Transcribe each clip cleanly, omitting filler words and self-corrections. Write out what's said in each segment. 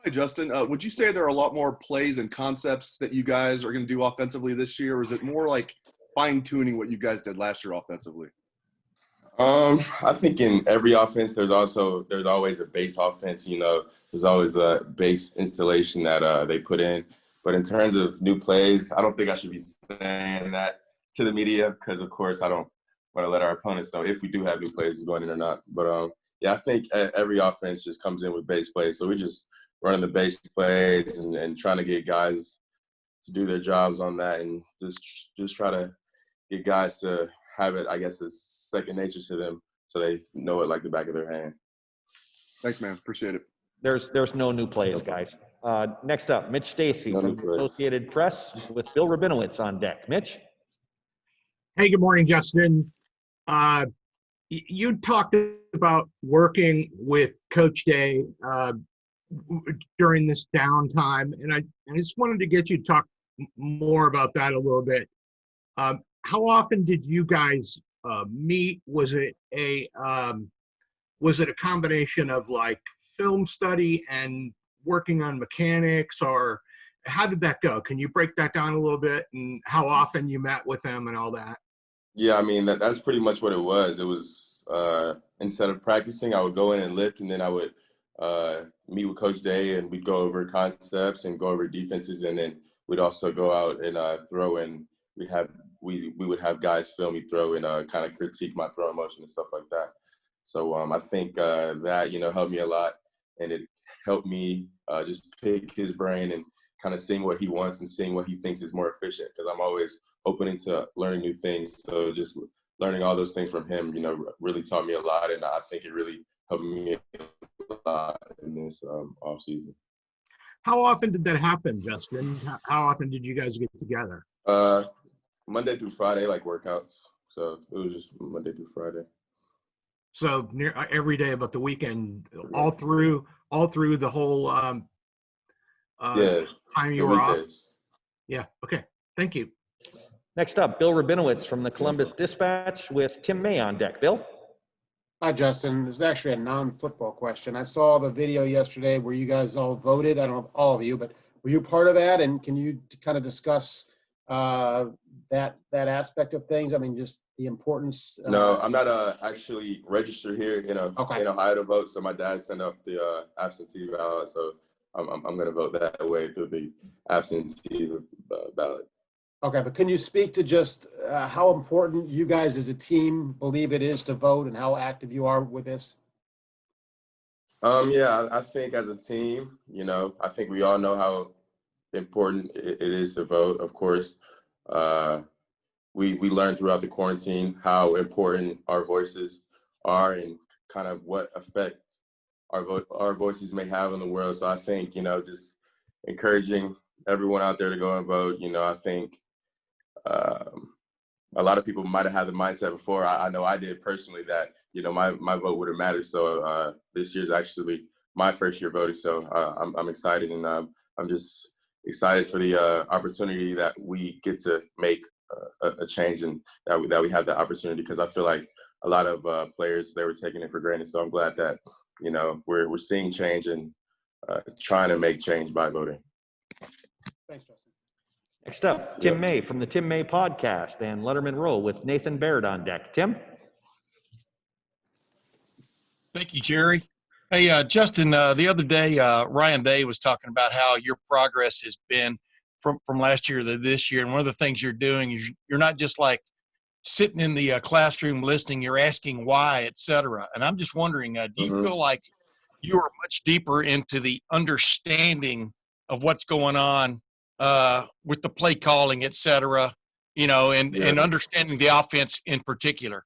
Hi, Justin. Would you say there are a lot more plays and concepts that you guys are going to do offensively this year, or is it more like fine-tuning what you guys did last year offensively? I think in every offense, there's always a base offense. There's always a base installation that they put in. But in terms of new plays, I don't think I should be saying that to the media because, of course, I don't want to let our opponents know if we do have new plays going in or not. But yeah, I think every offense just comes in with base plays. So we're just running the base plays and trying to get guys to do their jobs on that, and just try to get guys to have it, I guess, as second nature to them, so they know it like the back of their hand. Thanks, man. Appreciate it. There's no new plays, guys. Next up, Mitch Stacy from the Associated Press with Bill Rabinowitz on deck. Mitch? Hey, good morning, Justin. You talked about working with Coach Day during this downtime, and I just wanted to get you to talk more about that a little bit. How often did you guys meet? Was it a combination of like film study and working on mechanics, or how did that go? Can you break that down a little bit, and how often you met with them and all that? Yeah, I mean, that's pretty much what it was. It was instead of practicing, I would go in and lift, and then I would meet with Coach Day, and we'd go over concepts and go over defenses, and then we'd also go out and throw, and we would have guys film me throw and kind of critique my throwing motion and stuff like that. So I think that, helped me a lot, and it helped me just pick his brain and kind of seeing what he wants and seeing what he thinks is more efficient, because I'm always open into learning new things. So just learning all those things from him, really taught me a lot, and I think it really helped me a lot in this offseason. How often did that happen, Justin? How often did you guys get together? Monday through Friday, like workouts. So it was just Monday through Friday. So near every day but the weekend, all through the whole time you were off. Yeah. Okay. Thank you. Next up, Bill Rabinowitz from the Columbus Dispatch with Tim May on deck. Bill? Hi, Justin. This is actually a non-football question. I saw the video yesterday where you guys all voted. I don't know if all of you, but were you part of that? And can you kind of discuss that aspect of things? I mean, just the importance. No, I'm not actually registered here in Ohio to vote. So my dad sent up the absentee ballot. So I'm going to vote that way through the absentee ballot. Okay, but can you speak to just how important you guys as a team believe it is to vote and how active you are with this? Yeah, I think as a team, I think we all know how important it is to vote. Of course, we learned throughout the quarantine how important our voices are and kind of what effect our voices may have in the world. So I think, just encouraging everyone out there to go and vote. I think a lot of people might have had the mindset before. I know I did personally that, my vote would have mattered. So this year's actually my first year voting. So I'm excited, and I'm just excited for the opportunity that we get to make a change, and that we have that opportunity, because I feel like a lot of players, they were taking it for granted. So I'm glad that, we're seeing change and trying to make change by voting. Thanks, Justin. Next up, Tim May from the Tim May Podcast and Letterman Row with Nathan Baird on deck. Tim? Thank you, Jerry. Hey, Justin, the other day, Ryan Day was talking about how your progress has been from last year to this year. And one of the things you're doing is you're not just like sitting in the classroom listening, you're asking why, et cetera. And I'm just wondering, do you feel like you are much deeper into the understanding of what's going on with the play calling, et cetera, and understanding the offense in particular?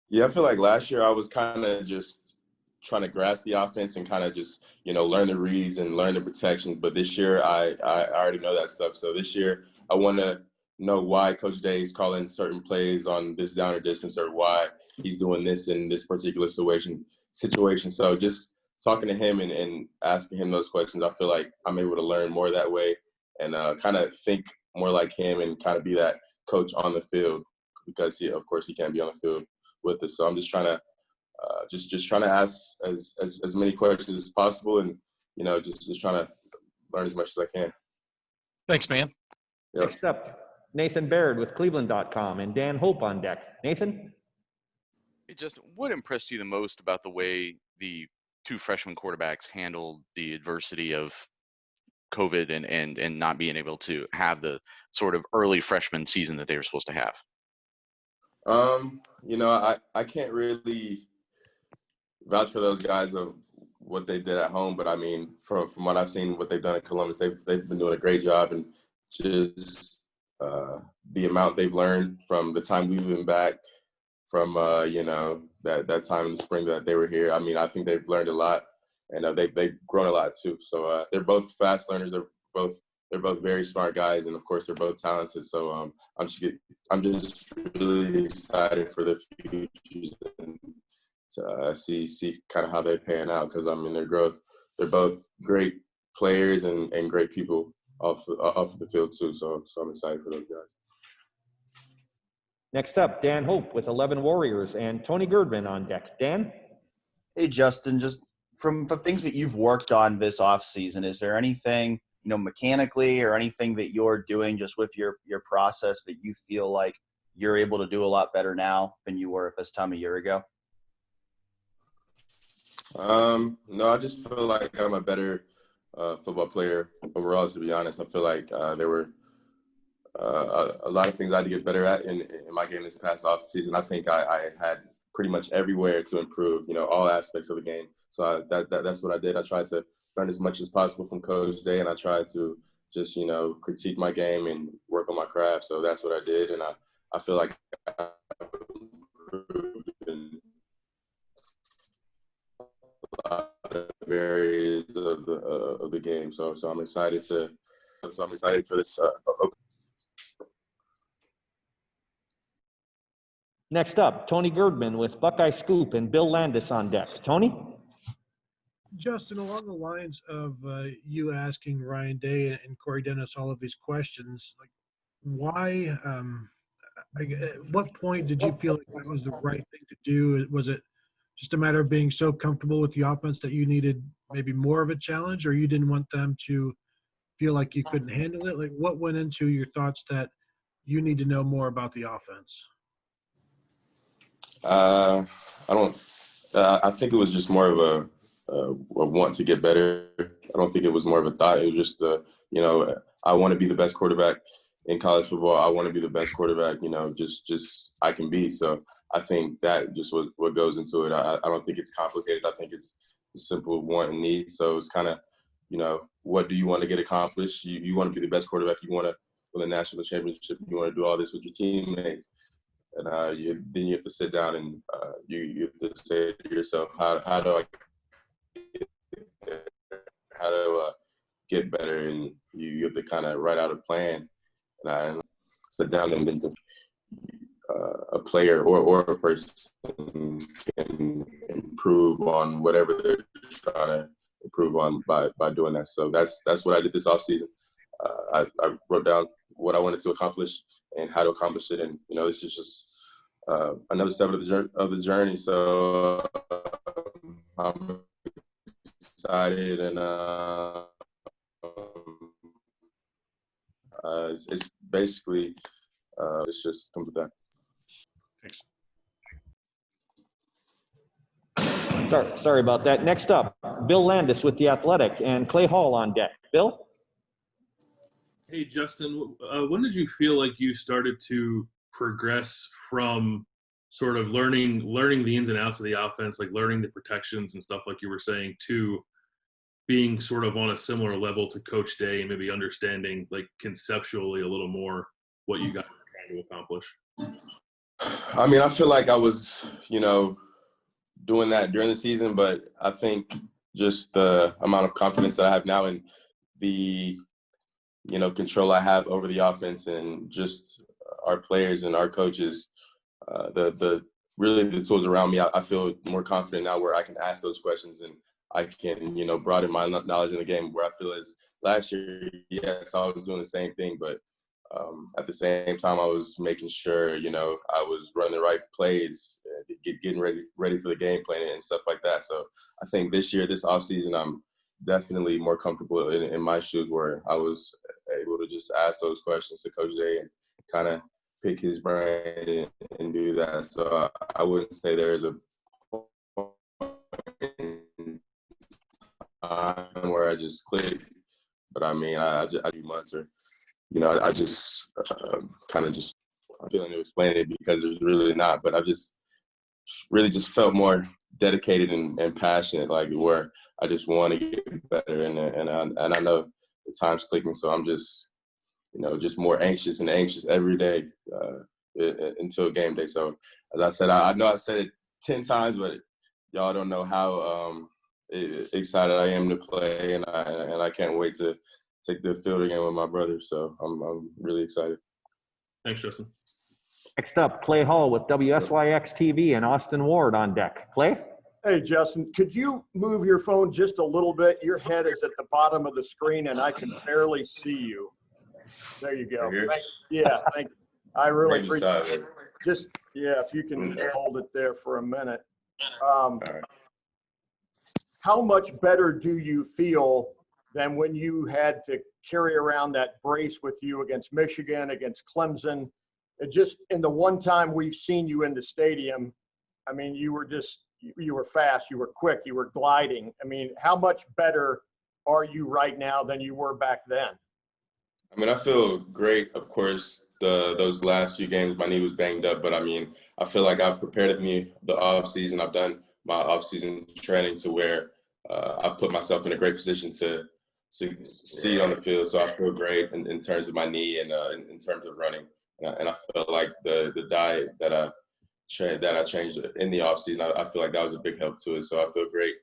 Yeah, I feel like last year I was kind of just trying to grasp the offense and kind of just, learn the reads and learn the protections. But this year I already know that stuff. So this year I want to know why Coach Day is calling certain plays on this down or distance, or why he's doing this in this particular situation. So just talking to him and asking him those questions, I feel like I'm able to learn more that way and kind of think more like him and kind of be that coach on the field, because of course he can't be on the field with us. So I'm just trying to just trying to ask as many questions as possible, and just trying to learn as much as I can. Thanks, man. Yep. Next up, Nathan Baird with Cleveland.com and Dan Hope on deck. Nathan? Hey, Justin, what impressed you the most about the way the two freshman quarterbacks handled the adversity of COVID and not being able to have the sort of early freshman season that they were supposed to have? I can't really vouch for those guys of what they did at home, but I mean, from what I've seen, what they've done in Columbus, they've been doing a great job, and just the amount they've learned from the time we've been back, from that time in the spring that they were here. I mean, I think they've learned a lot, and they've grown a lot too. So they're both fast learners. They're both very smart guys, and of course, they're both talented. So I'm just really excited for the futures and to see kind of how they pan out, because I mean, their growth. They're both great players and great people off the field too. So I'm excited for those guys. Next up, Dan Hope with 11 Warriors and Tony Girdman on deck. Dan? Hey, Justin, just from the things that you've worked on this offseason, is there anything, mechanically or anything that you're doing just with your process that you feel like you're able to do a lot better now than you were at this time a year ago? No, I just feel like I'm a better football player overall, to be honest. I feel like there were a lot of things I had to get better at in my game this past off season. I think I had pretty much everywhere to improve, all aspects of the game. So that's what I did. I tried to learn as much as possible from Coach Day, and I tried to just, critique my game and work on my craft. So that's what I did, and I feel like I improved in a lot of areas of the game. So I'm excited for this. Next up, Tony Girdman with Buckeye Scoop and Bill Landis on deck. Tony? Justin, along the lines of you asking Ryan Day and Corey Dennis all of these questions, like why, at what point did you feel like that was the right thing to do? Was it just a matter of being so comfortable with the offense that you needed maybe more of a challenge, or you didn't want them to feel like you couldn't handle it? Like, what went into your thoughts that you need to know more about the offense? I think it was just more of a want to get better. I don't think it was more of a thought. It was just I want to be the best quarterback in college football. I want to be the best quarterback, just I can be. So I think that just was what goes into it. I don't think it's complicated. I think it's a simple want and need. So it's kind of, what do you want to get accomplished? You want to be the best quarterback. You want to win a national championship. You want to do all this with your teammates. And then you have to sit down and you have to say to yourself, how do I get better? And you have to kind of write out a plan. And I sit down and then a player or a person can improve on whatever they're trying to improve on by doing that. So that's what I did this offseason. I wrote down what I wanted to accomplish and how to accomplish it. And, this is just another step of the journey. So I'm excited, and it's basically it's just comes with that. Sorry about that. Next up, Bill Landis with The Athletic and Clay Hall on deck. Bill? Hey, Justin, when did you feel like you started to progress from sort of learning the ins and outs of the offense, like learning the protections and stuff like you were saying, to being sort of on a similar level to Coach Day and maybe understanding like conceptually a little more what you guys were trying to accomplish? I mean, I feel like I was, doing that during the season, but I think just the amount of confidence that I have now and the, control I have over the offense and just our players and our coaches, the tools around me, I feel more confident now where I can ask those questions and I can, broaden my knowledge in the game, where I feel as last year, yes, I was doing the same thing, but at the same time, I was making sure, I was running the right plays, getting ready for the game plan and stuff like that. So I think this year, this offseason, I'm definitely more comfortable in my shoes, where I was able to just ask those questions to Coach Day and kind of pick his brain and do that. So I wouldn't say there's a time where I just clicked, but I mean, I do months, or I just kind of just I'm feeling to explain it because there's really not, but I just really just felt more dedicated and passionate, like where I just want to get better, and I know the time's clicking, so I'm just just more anxious and anxious every day until game day. So as I said, I know I've said it 10 times, but y'all don't know how excited I am to play, and I can't wait to take the field again with my brother. So I'm really excited. Thanks, Justin. Next up, Clay Hall with WSYX TV and Austin Ward on deck. Clay? Hey, Justin, could you move your phone just a little bit? Your head is at the bottom of the screen, and I can barely see you. There you go. Thank you. I really appreciate it. Just, if you can hold it there for a minute. How much better do you feel than when you had to carry around that brace with you against Michigan, against Clemson? Just in the one time we've seen you in the stadium, I mean, you were fast, you were quick, you were gliding. I mean, how much better are you right now than you were back then? I mean, I feel great. Of course, those last few games, my knee was banged up, but I mean, I feel like I've prepared me the off season. I've done my off season training to where I've put myself in a great position to succeed on the field. So I feel great in terms of my knee and in terms of running. And I feel like the diet that I changed in the off season, I feel like that was a big help to it. So I feel great,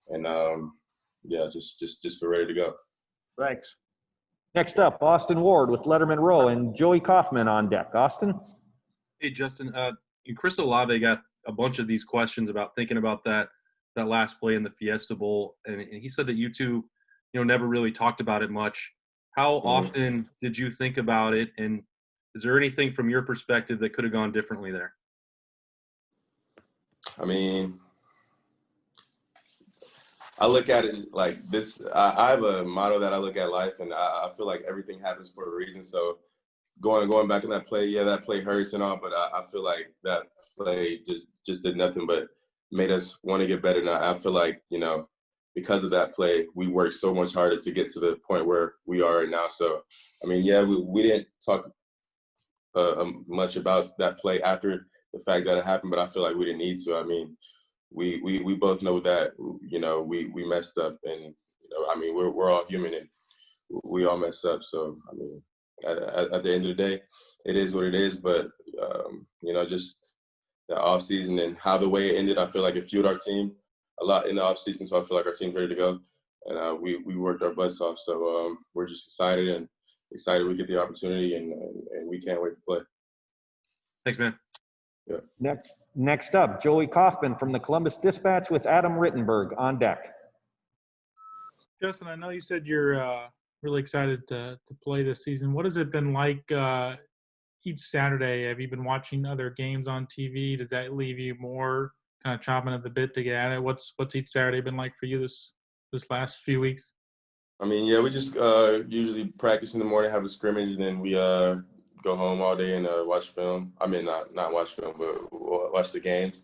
and just feel ready to go. Thanks. Next up, Austin Ward with Letterman Row and Joey Kaufman on deck. Austin? Hey, Justin. Chris Olave got a bunch of these questions about thinking about that last play in the Fiesta Bowl, and he said that you two, never really talked about it much. How often did you think about it, and is there anything from your perspective that could have gone differently there? I mean, I look at it like this. I have a motto that I look at life, and I feel like everything happens for a reason. So going back in that play, that play hurts and all, but I feel like that play just did nothing but made us want to get better. Now I feel like, because of that play, we worked so much harder to get to the point where we are right now. So, I mean, we didn't talk much about that play after the fact that it happened, but I feel like we didn't need to. I mean, we both know that, we messed up, and, I mean, we're all human and we all mess up. So, I mean, at the end of the day, it is what it is. But, just the off season and how the way it ended, I feel like it fueled our team a lot in the off season. So I feel like our team's ready to go, and we worked our butts off. So we're just excited we get the opportunity, and we can't wait to play. Thanks, man. Yeah. Next up, Joey Kaufman from the Columbus Dispatch with Adam Rittenberg on deck. Justin, I know you said you're really excited to play this season. What has it been like each Saturday? Have you been watching other games on TV? Does that leave you more kind of chomping at the bit to get at it? What's each Saturday been like for you this last few weeks? I mean, we just usually practice in the morning, have a scrimmage, and then we go home all day and watch film. I mean, not watch film, but watch the games.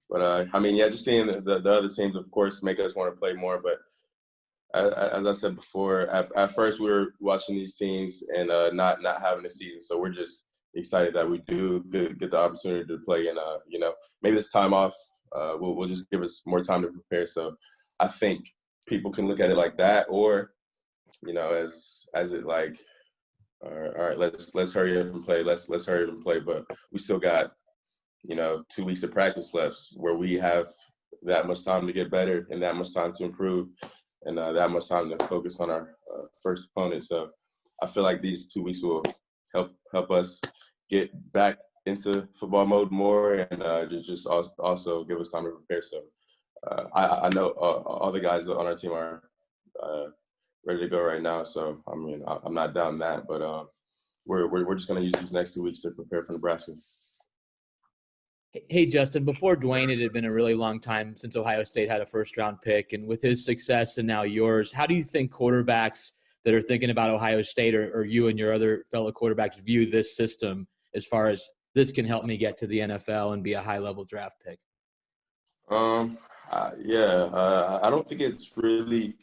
But I mean, just seeing the other teams, of course, make us want to play more. But as I said before, at first we were watching these teams and not having a season. So we're just excited that we do get the opportunity to play. And maybe this time off will just give us more time to prepare. So I think people can look at it like that, or as it like, all right, let's hurry up and play. Let's hurry up and play. But we still got 2 weeks of practice left, where we have that much time to get better and that much time to improve, and that much time to focus on our first opponent. So I feel like these 2 weeks will help us get back into football mode more, and just also give us time to prepare. So I know all the guys on our team are ready to go right now. So I mean, I'm not down that, but we're just gonna use these next 2 weeks to prepare for Nebraska. Hey, Justin, before Dwayne, it had been a really long time since Ohio State had a first-round pick. And with his success and now yours, how do you think quarterbacks that are thinking about Ohio State or you and your other fellow quarterbacks view this system as far as this can help me get to the NFL and be a high-level draft pick? I don't think it's really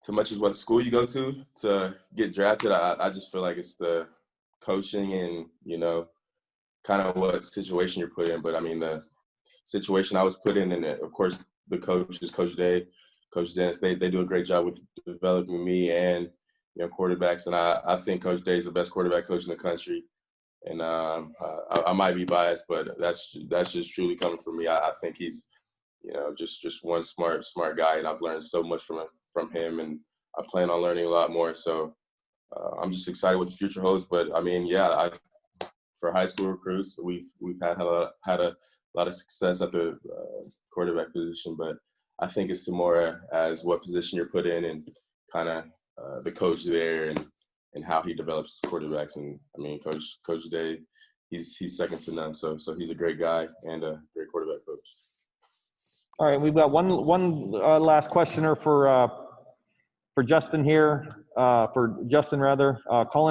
too much as what school you go to get drafted. I just feel like it's the coaching and, kind of what situation you're put in. But I mean, the situation I was put in, and of course the coach is Coach Day, Coach Dennis. They do a great job with developing me and quarterbacks. And I think Coach Day is the best quarterback coach in the country. And I might be biased, but that's just truly coming from me. I think he's just one smart guy, and I've learned so much from him, and I plan on learning a lot more. So I'm just excited what the future holds. But I mean, for high school recruits, we've had a lot of success at the quarterback position, but I think it's more as what position you're put in and kind of the coach there and how he develops quarterbacks. And I mean, Coach Day, he's second to none. So he's a great guy and a great quarterback coach. All right, we've got one last questioner for Justin here. Colin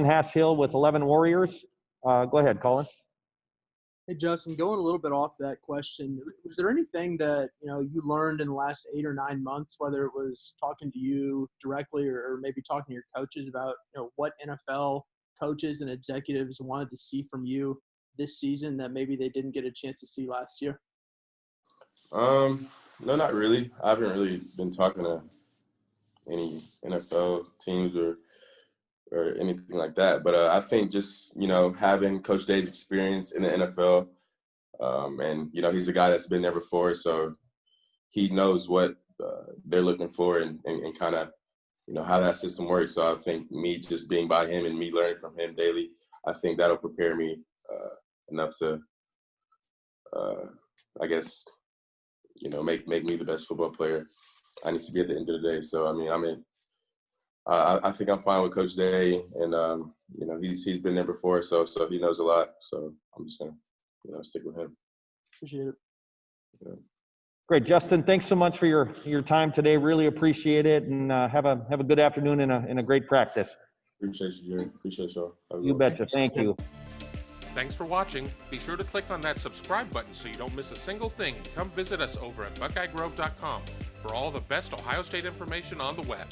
Hasshill with 11 Warriors. Go ahead, Colin. Hey, Justin, going a little bit off that question, was there anything that, you learned in the last 8 or 9 months, whether it was talking to you directly or maybe talking to your coaches about, what NFL coaches and executives wanted to see from you this season that maybe they didn't get a chance to see last year? No, not really. I haven't really been talking to any NFL teams or anything like that. But I think just, having Coach Day's experience in the NFL, and, he's a guy that's been there before, so he knows what they're looking for and kind of, how that system works. So I think me just being by him and me learning from him daily, I think that'll prepare me enough to, I guess, make me the best football player I need to be at the end of the day. So, I think I'm fine with Coach Day, and he's been there before, so he knows a lot. So I'm just gonna stick with him. Appreciate it. Yeah. Great, Justin. Thanks so much for your time today. Really appreciate it, and have a good afternoon and a great practice. Appreciate you, Jerry. Appreciate y'all. You betcha. Thank you. Thanks for watching. Be sure to click on that subscribe button so you don't miss a single thing, and come visit us over at BuckeyeGrove.com for all the best Ohio State information on the web.